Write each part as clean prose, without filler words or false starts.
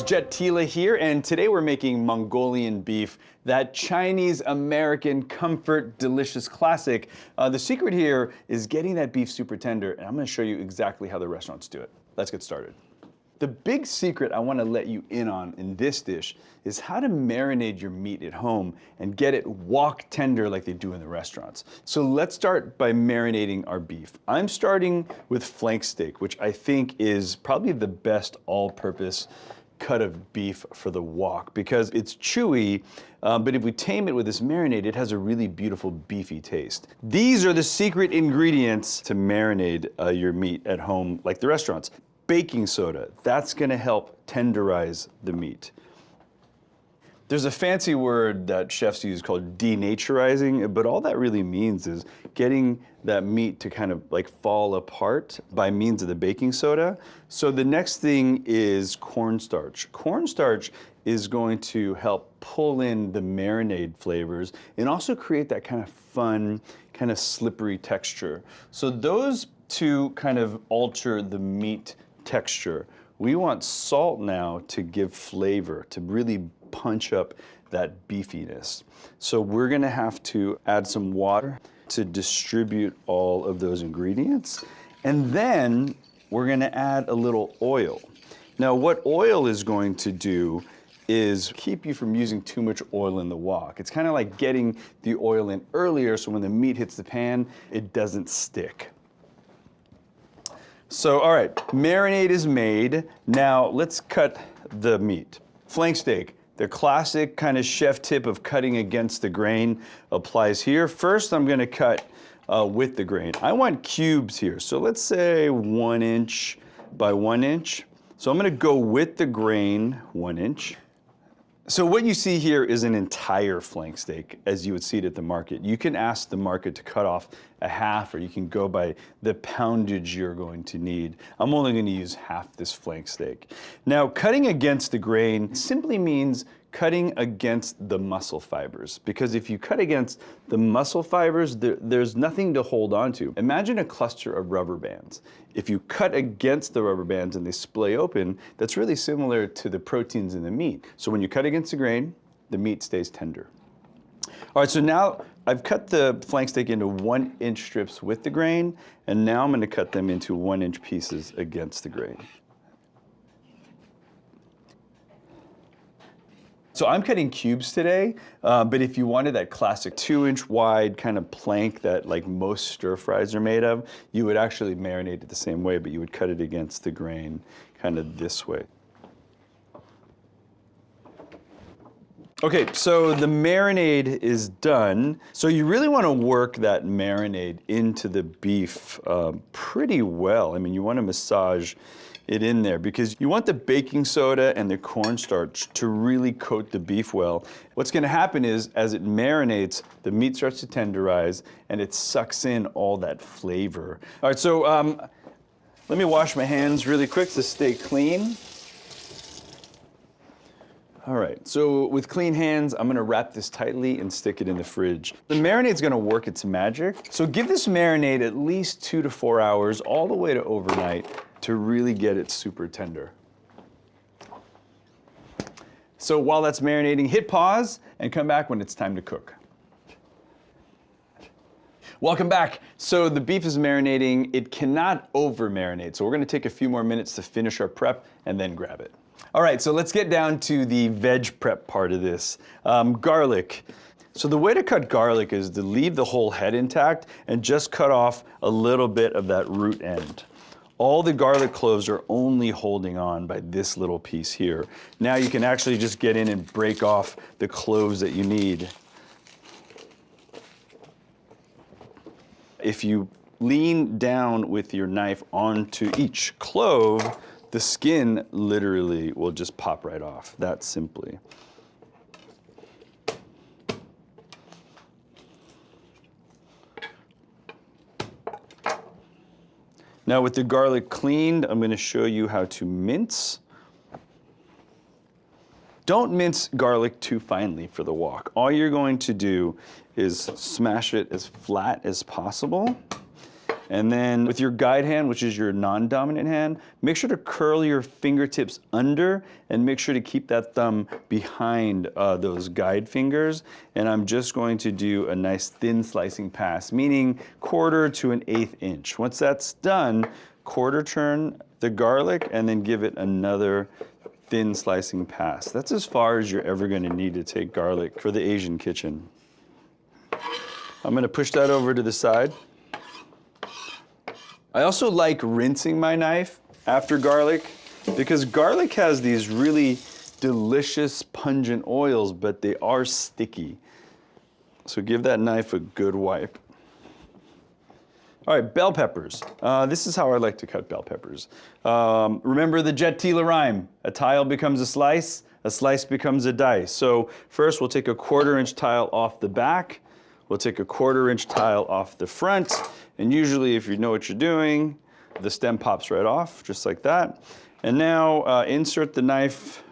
Jet Tila here, and today we're making Mongolian beef, that Chinese-American comfort, delicious classic. The secret here is getting that beef super tender, and I'm going to show you exactly how the restaurants do it. Let's get started. The big secret I want to let you in on in this dish is how to marinate your meat at home and get it wok tender like they do in the restaurants. So let's start by marinating our beef. I'm starting with flank steak, which I think is probably the best all-purpose cut of beef for the wok because it's chewy, but if we tame it with this marinade, it has a really beautiful beefy taste. These are the secret ingredients to marinate your meat at home like the restaurants. Baking soda, that's gonna help tenderize the meat. There's a fancy word that chefs use called denaturizing, but all that really means is getting that meat to kind of like fall apart by means of the baking soda. So the next thing is cornstarch. Cornstarch is going to help pull in the marinade flavors and also create that kind of fun, kind of slippery texture. So those two kind of alter the meat texture. We want salt now to give flavor, to really punch up that beefiness. So we're gonna have to add some water to distribute all of those ingredients. And then we're gonna add a little oil. Now what oil is going to do is keep you from using too much oil in the wok. It's kind of like getting the oil in earlier so when the meat hits the pan, it doesn't stick. So, all right, marinade is made. Now let's cut the meat. Flank steak, the classic kind of chef tip of cutting against the grain applies here. First, I'm gonna cut with the grain. I want cubes here. So let's say 1 inch by 1 inch. So I'm gonna go with the grain 1 inch. So what you see here is an entire flank steak, as you would see it at the market. You can ask the market to cut off a half, or you can go by the poundage you're going to need. I'm only going to use half this flank steak. Now, cutting against the grain simply means cutting against the muscle fibers, because if you cut against the muscle fibers, there's nothing to hold on to. Imagine a cluster of rubber bands. If you cut against the rubber bands and they splay open, that's really similar to the proteins in the meat. So when you cut against the grain, the meat stays tender. All right, so now I've cut the flank steak into 1 inch strips with the grain, and now I'm gonna cut them into 1 inch pieces against the grain. So I'm cutting cubes today, but if you wanted that classic 2 inch wide kind of plank that like most stir fries are made of, you would actually marinate it the same way, but you would cut it against the grain kind of this way. Okay, so the marinade is done. So you really want to work that marinade into the beef pretty well. I mean, you want to massage it in there because you want the baking soda and the cornstarch to really coat the beef well. What's going to happen is as it marinates, the meat starts to tenderize and it sucks in all that flavor. All right, so let me wash my hands really quick to stay clean. All right, so with clean hands, I'm gonna wrap this tightly and stick it in the fridge. The marinade's gonna work its magic. So give this marinade at least 2 to 4 hours, all the way to overnight, to really get it super tender. So while that's marinating, hit pause and come back when it's time to cook. Welcome back. So the beef is marinating. It cannot over marinate. So we're gonna take a few more minutes to finish our prep and then grab it. All right, so let's get down to the veg prep part of this. Garlic. So the way to cut garlic is to leave the whole head intact and just cut off a little bit of that root end. All the garlic cloves are only holding on by this little piece here. Now you can actually just get in and break off the cloves that you need. If you lean down with your knife onto each clove, the skin literally will just pop right off, that simply. Now with the garlic cleaned, I'm gonna show you how to mince. Don't mince garlic too finely for the wok. All you're going to do is smash it as flat as possible. And then with your guide hand, which is your non-dominant hand, make sure to curl your fingertips under and make sure to keep that thumb behind those guide fingers. And I'm just going to do a nice thin slicing pass, meaning 1/4 to 1/8 inch. Once that's done, quarter turn the garlic and then give it another thin slicing pass. That's as far as you're ever going to need to take garlic for the Asian kitchen. I'm going to push that over to the side. I also like rinsing my knife after garlic because garlic has these really delicious pungent oils, but they are sticky. So give that knife a good wipe. All right, bell peppers. This is how I like to cut bell peppers. Remember the Jet Tila rhyme, a tile becomes a slice becomes a dice. So first we'll take a 1/4 inch tile off the back, we'll take a 1/4 inch tile off the front, and usually if you know what you're doing, the stem pops right off, just like that. And now insert the knife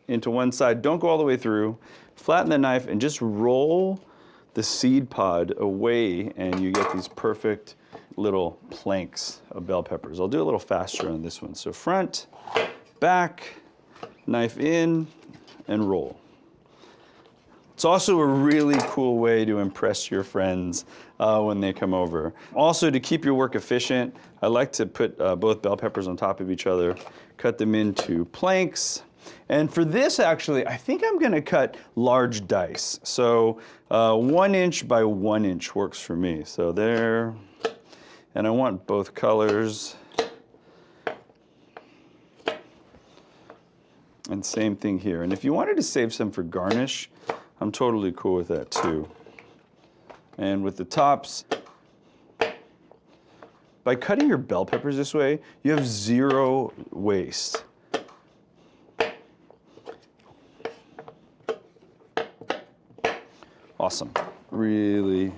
into one side, don't go all the way through, flatten the knife and just roll the seed pod away and you get these perfect little planks of bell peppers. I'll do a little faster on this one. So front, back, knife in, and roll. It's also a really cool way to impress your friends when they come over. Also, to keep your work efficient, I like to put both bell peppers on top of each other, cut them into planks. And for this, actually, I think I'm gonna cut large dice. So 1 inch by 1 inch works for me. So there, and I want both colors. And same thing here. And if you wanted to save some for garnish, I'm totally cool with that too. And with the tops, by cutting your bell peppers this way, you have 0 waste. Awesome. Really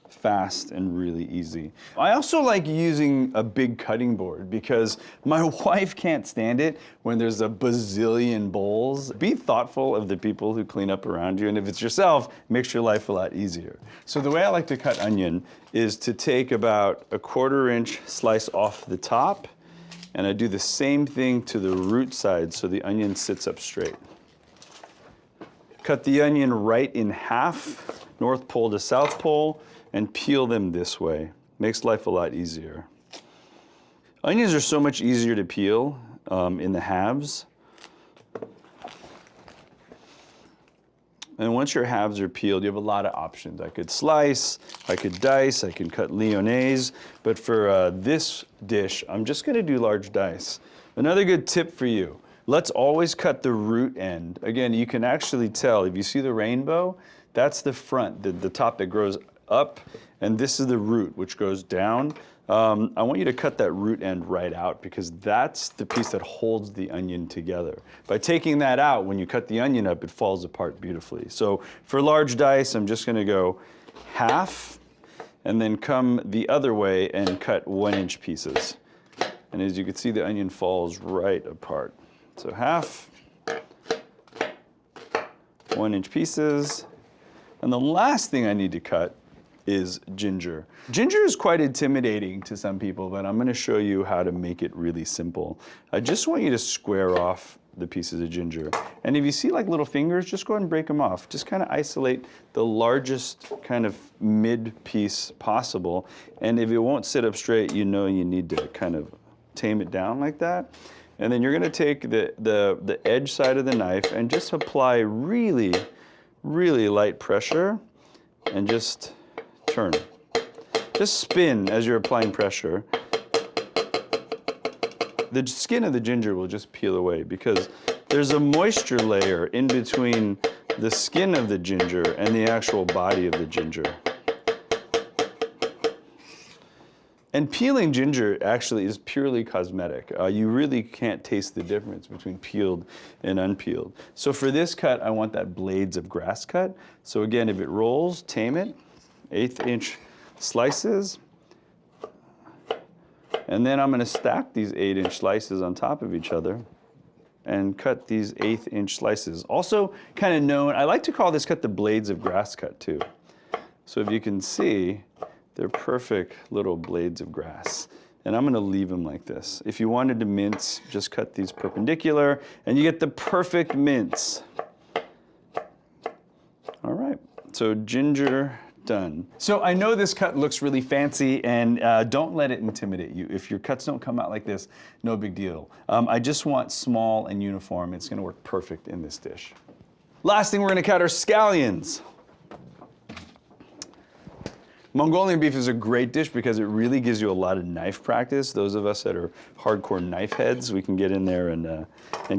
fast and really easy. I also like using a big cutting board because my wife can't stand it when there's a bazillion bowls. Be thoughtful of the people who clean up around you, and if it's yourself, it makes your life a lot easier. So the way I like to cut onion is to take about a 1/4 inch slice off the top, and I do the same thing to the root side so the onion sits up straight. Cut the onion right in half, North Pole to South Pole, and peel them this way. Makes life a lot easier. Onions are so much easier to peel in the halves. And once your halves are peeled, you have a lot of options. I could slice, I could dice, I can cut lyonnaise, but for this dish, I'm just gonna do large dice. Another good tip for you, let's always cut the root end. Again, you can actually tell, if you see the rainbow, that's the front, the top that grows up, and this is the root, which goes down. I want you to cut that root end right out because that's the piece that holds the onion together. By taking that out, when you cut the onion up, it falls apart beautifully. So for large dice, I'm just gonna go half, and then come the other way and cut 1 inch pieces. And as you can see, the onion falls right apart. So half, 1 inch pieces. And the last thing I need to cut is ginger. Ginger is quite intimidating to some people, but I'm gonna show you how to make it really simple. I just want you to square off the pieces of ginger. And if you see like little fingers, just go ahead and break them off. Just kind of isolate the largest kind of mid piece possible. And if it won't sit up straight, you know you need to kind of tame it down like that. And then you're gonna take the edge side of the knife and just apply really, really light pressure and just turn. Just spin as you're applying pressure. The skin of the ginger will just peel away because there's a moisture layer in between the skin of the ginger and the actual body of the ginger. And peeling ginger actually is purely cosmetic. You really can't taste the difference between peeled and unpeeled. So for this cut, I want that blades of grass cut. So again, if it rolls, tame it, 1/8 inch slices. And then I'm gonna stack these 8 inch slices on top of each other and cut these 1/8 inch slices. Also kind of known, I like to call this cut the blades of grass cut too. So if you can see, They're perfect little blades of grass. And I'm gonna leave them like this. If you wanted to mince, just cut these perpendicular and you get the perfect mince. All right, so ginger, done. So I know this cut looks really fancy and don't let it intimidate you. If your cuts don't come out like this, no big deal. I just want small and uniform. It's gonna work perfect in this dish. Last thing we're gonna cut are scallions. Mongolian beef is a great dish because it really gives you a lot of knife practice. Those of us that are hardcore knife heads, we can get in there and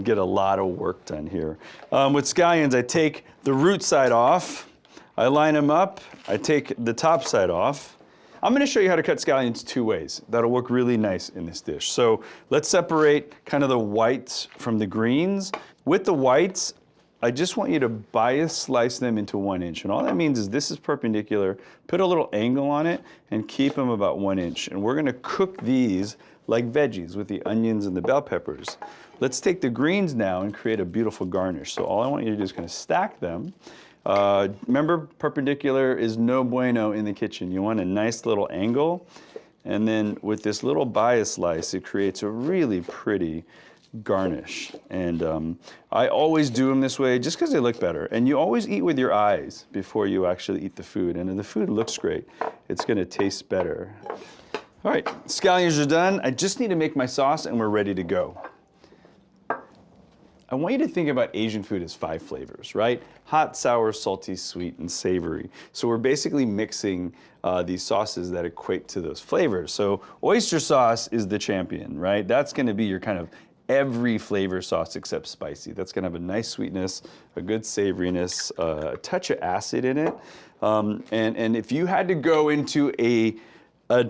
get a lot of work done here. With scallions, I take the root side off, I line them up, I take the top side off. I'm gonna show you how to cut scallions 2 ways. That'll work really nice in this dish. So let's separate kind of the whites from the greens. With the whites, I just want you to bias slice them into 1 inch. And all that means is this is perpendicular, put a little angle on it and keep them about 1 inch. And we're gonna cook these like veggies with the onions and the bell peppers. Let's take the greens now and create a beautiful garnish. So all I want you to do is kind of stack them. Remember, perpendicular is no bueno in the kitchen. You want a nice little angle. And then with this little bias slice, it creates a really pretty garnish. And I always do them this way just because they look better. And you always eat with your eyes before you actually eat the food. And if the food looks great, it's gonna taste better. All right, scallions are done. I just need to make my sauce and we're ready to go. I want you to think about Asian food as 5 flavors, right? Hot, sour, salty, sweet, and savory. So we're basically mixing these sauces that equate to those flavors. So oyster sauce is the champion, right? That's gonna be your kind of every flavor sauce except spicy. That's gonna have a nice sweetness, a good savoriness, a touch of acid in it. And if you had to go into a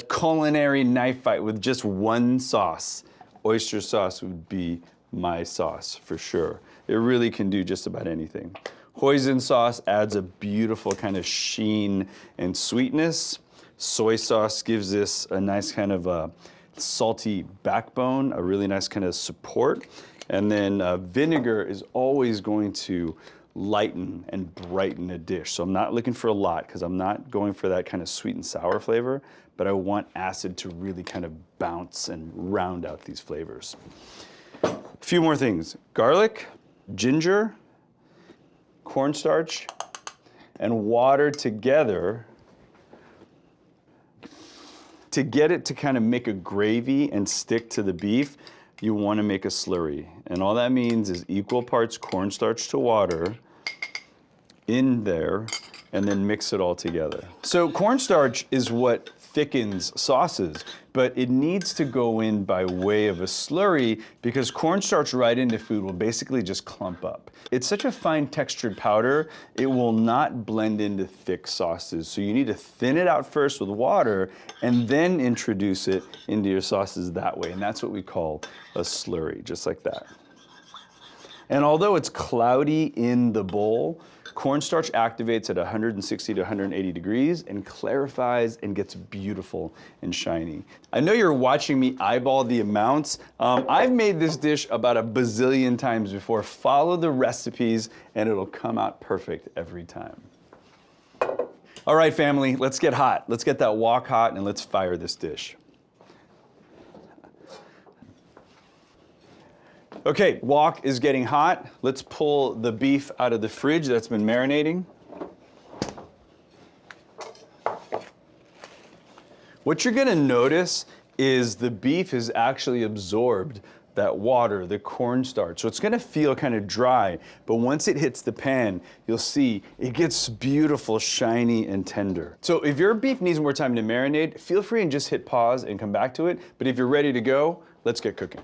culinary knife fight with just one sauce, oyster sauce would be my sauce for sure. It really can do just about anything. Hoisin sauce adds a beautiful kind of sheen and sweetness. Soy sauce gives this a nice kind of salty backbone, a really nice kind of support. And then vinegar is always going to lighten and brighten a dish. So I'm not looking for a lot because I'm not going for that kind of sweet and sour flavor, but I want acid to really kind of bounce and round out these flavors. A few more things: garlic, ginger, cornstarch, and water together to get it to kind of make a gravy and stick to the beef. You want to make a slurry. And all that means is equal parts cornstarch to water in there and then mix it all together. So cornstarch is what thickens sauces, but it needs to go in by way of a slurry because cornstarch right into food will basically just clump up. It's such a fine textured powder, it will not blend into thick sauces. So you need to thin it out first with water and then introduce it into your sauces that way. And that's what we call a slurry, just like that. And although it's cloudy in the bowl, cornstarch activates at 160 to 180 degrees and clarifies and gets beautiful and shiny. I know you're watching me eyeball the amounts. I've made this dish about a bazillion times before. Follow the recipes and it'll come out perfect every time. All right, family, let's get hot. Let's get that wok hot and let's fire this dish. Okay, wok is getting hot. Let's pull the beef out of the fridge that's been marinating. What you're gonna notice is the beef has actually absorbed that water, the cornstarch. So it's gonna feel kind of dry, but once it hits the pan, you'll see it gets beautiful, shiny, and tender. So if your beef needs more time to marinate, feel free and just hit pause and come back to it. But if you're ready to go, let's get cooking.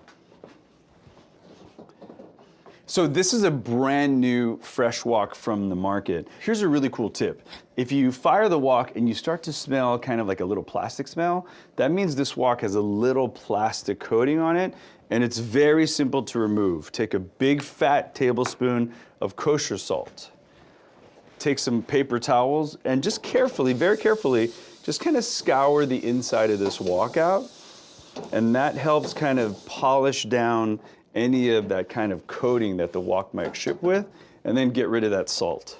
So this is a brand new fresh wok from the market. Here's a really cool tip. If you fire the wok and you start to smell kind of like a little plastic smell, that means this wok has a little plastic coating on it, and it's very simple to remove. Take a big fat tablespoon of kosher salt. Take some paper towels and just carefully, very carefully, just kind of scour the inside of this wok out, and that helps kind of polish down any of that kind of coating that the wok might ship with, and then get rid of that salt.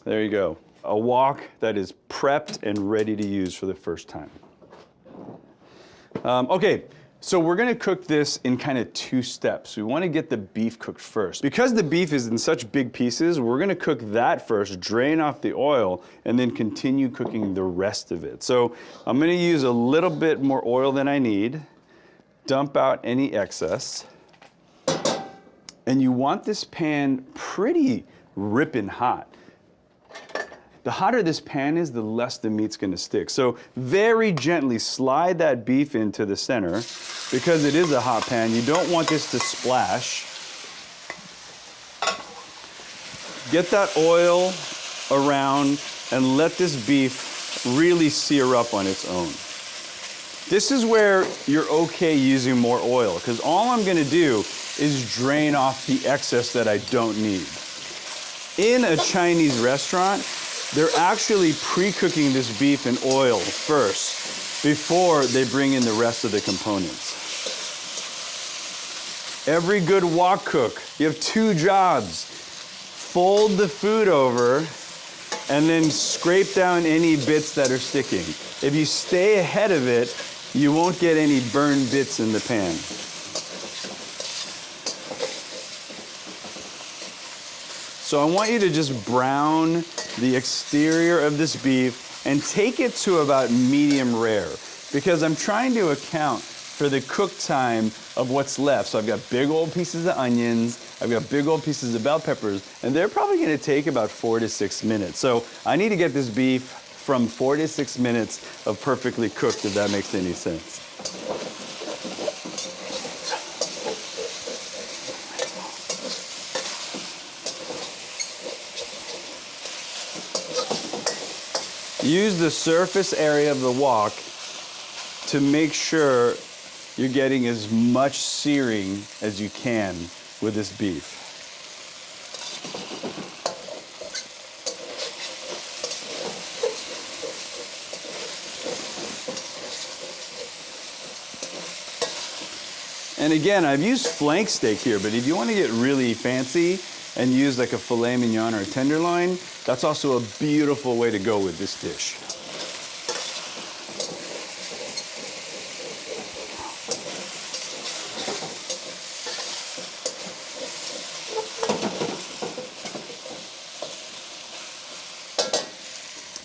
There you go. a wok that is prepped and ready to use for the first time. Okay, so we're gonna cook this in kind of 2 steps. We wanna get the beef cooked first. Because the beef is in such big pieces, we're gonna cook that first, drain off the oil, and then continue cooking the rest of it. So I'm gonna use a little bit more oil than I need, dump out any excess, and you want this pan pretty ripping hot. The hotter this pan is, the less the meat's gonna stick. So very gently slide that beef into the center. Because it is a hot pan, you don't want this to splash. Get that oil around and let this beef really sear up on its own. This is where you're okay using more oil, because all I'm gonna do is drain off the excess that I don't need. In a Chinese restaurant, they're actually pre-cooking this beef in oil first before they bring in the rest of the components. Every good wok cook, you have 2 jobs. Fold the food over and then scrape down any bits that are sticking. If you stay ahead of it, you won't get any burned bits in the pan. So I want you to just brown the exterior of this beef and take it to about medium rare, because I'm trying to account for the cook time of what's left. So I've got big old pieces of onions, I've got big old pieces of bell peppers, and they're probably gonna take about 4 to 6 minutes. So I need to get this beef from 4 to 6 minutes of perfectly cooked, if that makes any sense. Use the surface area of the wok to make sure you're getting as much searing as you can with this beef. And again, I've used flank steak here, but if you want to get really fancy and use like a filet mignon or a tenderloin, that's also a beautiful way to go with this dish.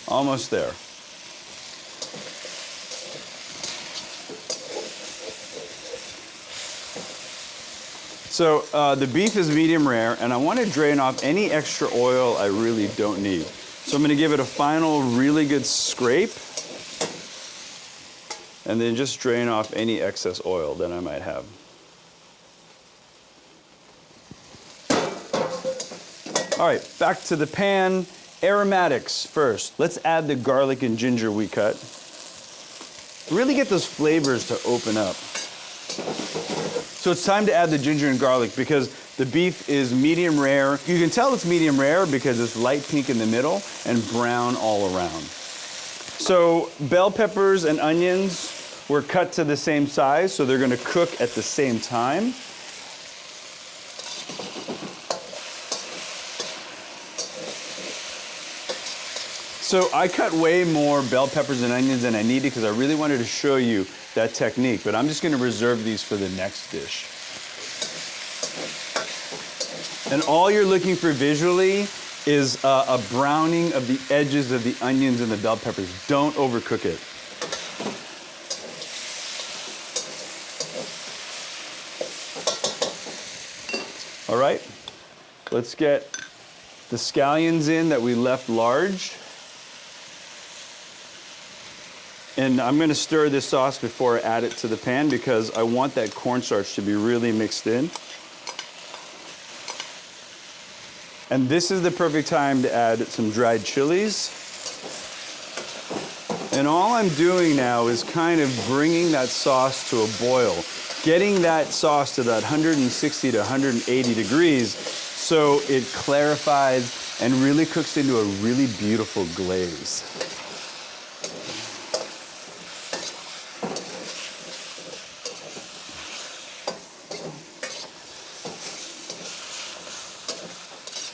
Almost there. So the beef is medium rare, and I want to drain off any extra oil I really don't need. So I'm going to give it a final really good scrape, and then just drain off any excess oil that I might have. All right, back to the pan. Aromatics first. Let's add the garlic and ginger we cut. Really get those flavors to open up. So it's time to add the ginger and garlic because the beef is medium rare. You can tell it's medium rare because it's light pink in the middle and brown all around. So bell peppers and onions were cut to the same size, so they're gonna cook at the same time. So I cut way more bell peppers and onions than I needed because I really wanted to show you that technique, but I'm just gonna reserve these for the next dish. And all you're looking for visually is a browning of the edges of the onions and the bell peppers. Don't overcook it. All right, let's get the scallions in that we left large. And I'm gonna stir this sauce before I add it to the pan because I want that cornstarch to be really mixed in. And this is the perfect time to add some dried chilies. And all I'm doing now is kind of bringing that sauce to a boil, getting that sauce to that 160 to 180 degrees so it clarifies and really cooks into a really beautiful glaze.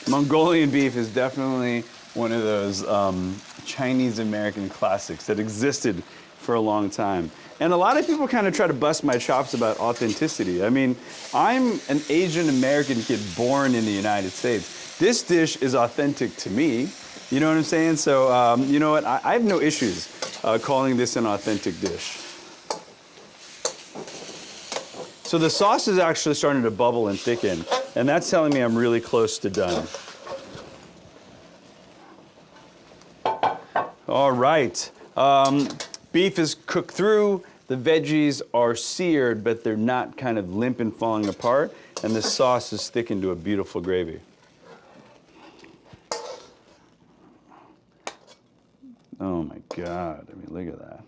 Mongolian beef is definitely one of those Chinese American classics that existed for a long time. And a lot of people kind of try to bust my chops about authenticity. I mean, I'm an Asian American kid born in the United States. This dish is authentic to me. You know what I'm saying? So, you know what? I have no issues calling this an authentic dish. So the sauce is actually starting to bubble and thicken, and that's telling me I'm really close to done. All right. Beef is cooked through, the veggies are seared, but they're not kind of limp and falling apart, and the sauce is thickened to a beautiful gravy. Oh my God, I mean, look at that.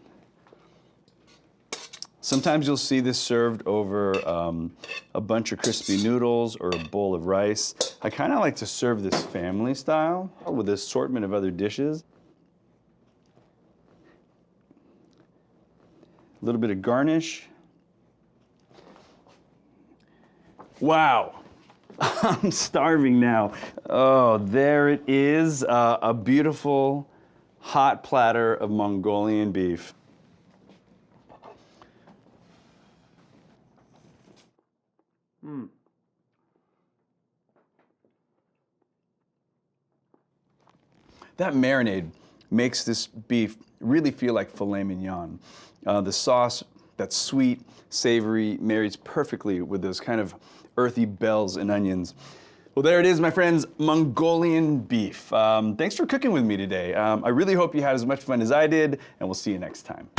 Sometimes you'll see this served over a bunch of crispy noodles or a bowl of rice. I kind of like to serve this family style with an assortment of other dishes. A little bit of garnish. Wow, I'm starving now. Oh, there it is, a beautiful hot platter of Mongolian beef. That marinade makes this beef really feel like filet mignon. The sauce, that's sweet, savory, marries perfectly with those kind of earthy bells and onions. Well, there it is, my friends, Mongolian beef. Thanks for cooking with me today. I really hope you had as much fun as I did, and we'll see you next time.